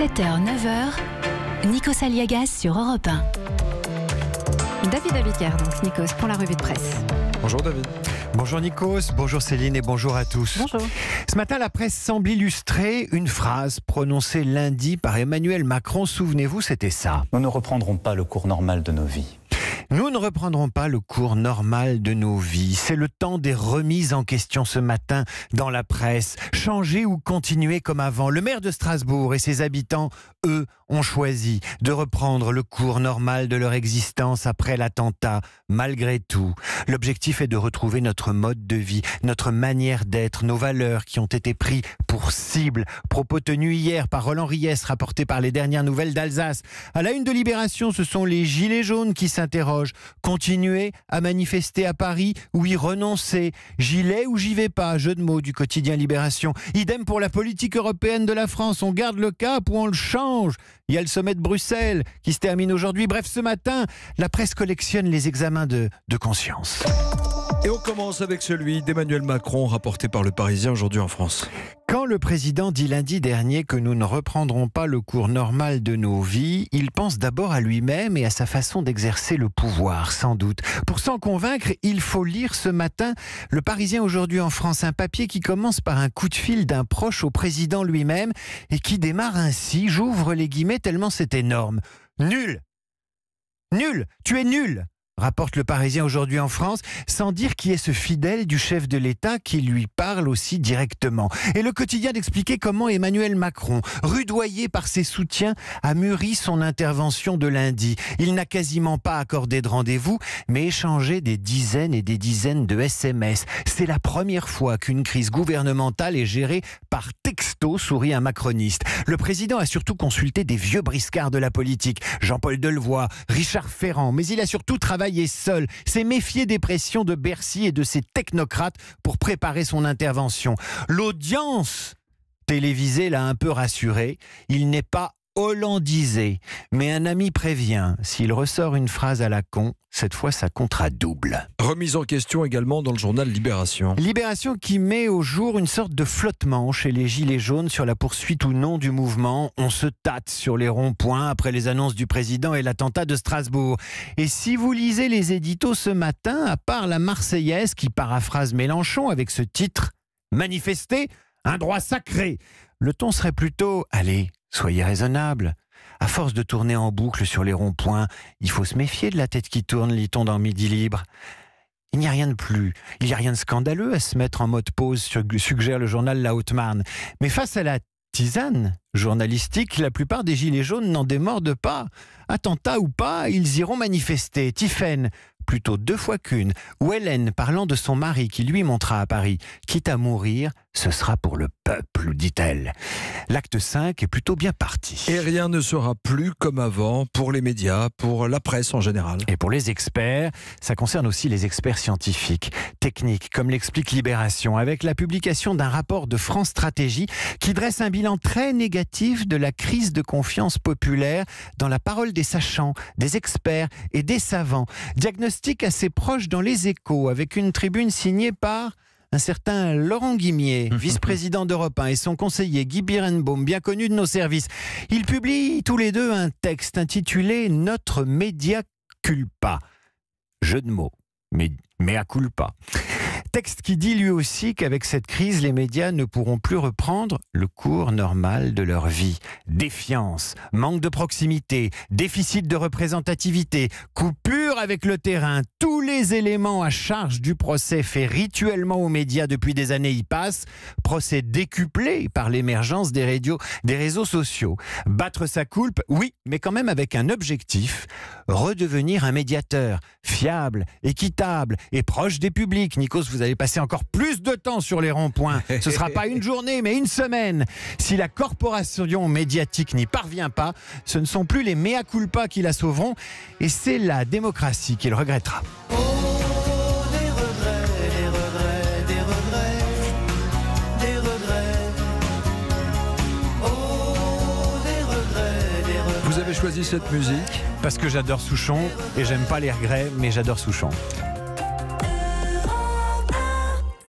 7h, 9h, Nikos Aliagas sur Europe 1. David Abiker, donc Nikos, pour la revue de presse. Bonjour David. Bonjour Nikos, bonjour Céline et bonjour à tous. Bonjour. Ce matin, la presse semble illustrer une phrase prononcée lundi par Emmanuel Macron. Souvenez-vous, c'était ça. Nous ne reprendrons pas le cours normal de nos vies. Nous ne reprendrons pas le cours normal de nos vies. C'est le temps des remises en question ce matin dans la presse. Changer ou continuer comme avant. Le maire de Strasbourg et ses habitants, eux, ont choisi de reprendre le cours normal de leur existence après l'attentat, malgré tout. L'objectif est de retrouver notre mode de vie, notre manière d'être, nos valeurs qui ont été pris pour cible. Propos tenus hier par Roland Ries, rapporté par les dernières nouvelles d'Alsace. À la une de Libération, ce sont les gilets jaunes qui s'interrogent. Continuer à manifester à Paris ou y renoncer? Gilet ou j'y vais pas? Jeu de mots du quotidien Libération. Idem pour la politique européenne de la France. On garde le cap ou on le change? Il y a le sommet de Bruxelles qui se termine aujourd'hui. Bref, ce matin, la presse collectionne les examens de conscience. Et on commence avec celui d'Emmanuel Macron, rapporté par Le Parisien aujourd'hui en France. Quand le président dit lundi dernier que nous ne reprendrons pas le cours normal de nos vies, il pense d'abord à lui-même et à sa façon d'exercer le pouvoir, sans doute. Pour s'en convaincre, il faut lire ce matin Le Parisien aujourd'hui en France, un papier qui commence par un coup de fil d'un proche au président lui-même et qui démarre ainsi, j'ouvre les guillemets tellement c'est énorme. Nul! Nul! Tu es nul! Rapporte Le Parisien aujourd'hui en France, sans dire qui est ce fidèle du chef de l'État qui lui parle aussi directement. Et le quotidien d'expliquer comment Emmanuel Macron, rudoyé par ses soutiens, a mûri son intervention de lundi. Il n'a quasiment pas accordé de rendez-vous, mais échangé des dizaines et des dizaines de SMS. C'est la première fois qu'une crise gouvernementale est gérée par texto, sourit un macroniste. Le président a surtout consulté des vieux briscards de la politique, Jean-Paul Delevoye, Richard Ferrand, mais il a surtout travaillé seul, s'est méfié des pressions de Bercy et de ses technocrates pour préparer son intervention. L'audience télévisée l'a un peu rassuré. Il n'est pas hollandisé, mais un ami prévient, s'il ressort une phrase à la con, cette fois ça comptera double. Remise en question également dans le journal Libération. Libération qui met au jour une sorte de flottement chez les gilets jaunes sur la poursuite ou non du mouvement. On se tâte sur les ronds-points après les annonces du président et l'attentat de Strasbourg. Et si vous lisez les éditos ce matin, à part la Marseillaise qui paraphrase Mélenchon avec ce titre « Manifester, un droit sacré », le ton serait plutôt « Allez, soyez raisonnable ». À force de tourner en boucle sur les ronds-points, il faut se méfier de la tête qui tourne, lit-on dans Midi Libre. Il n'y a rien de il n'y a rien de scandaleux à se mettre en mode pause, suggère le journal La Haute-Marne. Mais face à la tisane journalistique, la plupart des gilets jaunes n'en démordent pas. Attentat ou pas, ils iront manifester. Tiphaine, plutôt 2 fois qu'une, ou Hélène parlant de son mari qui lui montera à Paris, quitte à mourir, ce sera pour le peuple, dit-elle. L'acte 5 est plutôt bien parti. Et rien ne sera plus comme avant pour les médias, pour la presse en général. Et pour les experts, ça concerne aussi les experts scientifiques, techniques, comme l'explique Libération, avec la publication d'un rapport de France Stratégie qui dresse un bilan très négatif de la crise de confiance populaire dans la parole des sachants, des experts et des savants. Diagnostic assez proche dans Les Échos, avec une tribune signée par un certain Laurent Guimier, vice-président d'Europe 1, et son conseiller Guy Birenbaum, bien connu de nos services. Ils publient tous les deux un texte intitulé « Notre média culpa ». Jeu de mots, mais mea culpa. Texte qui dit lui aussi qu'avec cette crise, les médias ne pourront plus reprendre le cours normal de leur vie. Défiance, manque de proximité, déficit de représentativité, coupure avec le terrain, tous les éléments à charge du procès fait rituellement aux médias depuis des années y passent, procès décuplé par l'émergence des réseaux sociaux. Battre sa coulpe, oui, mais quand même avec un objectif, redevenir un médiateur fiable, équitable et proche des publics. Nikos, vous allez passer encore plus de temps sur les ronds-points. Ce ne sera pas une journée, mais une semaine. Si la corporation médiatique n'y parvient pas, ce ne sont plus les mea culpa qui la sauveront, et c'est la démocratie qui le regrettera. Oh, des regrets, des regrets, des regrets, des regrets. Oh, des regrets, des regrets. Vous avez choisi cette musique Parce que j'adore Souchon, et j'aime pas les regrets, mais j'adore Souchon.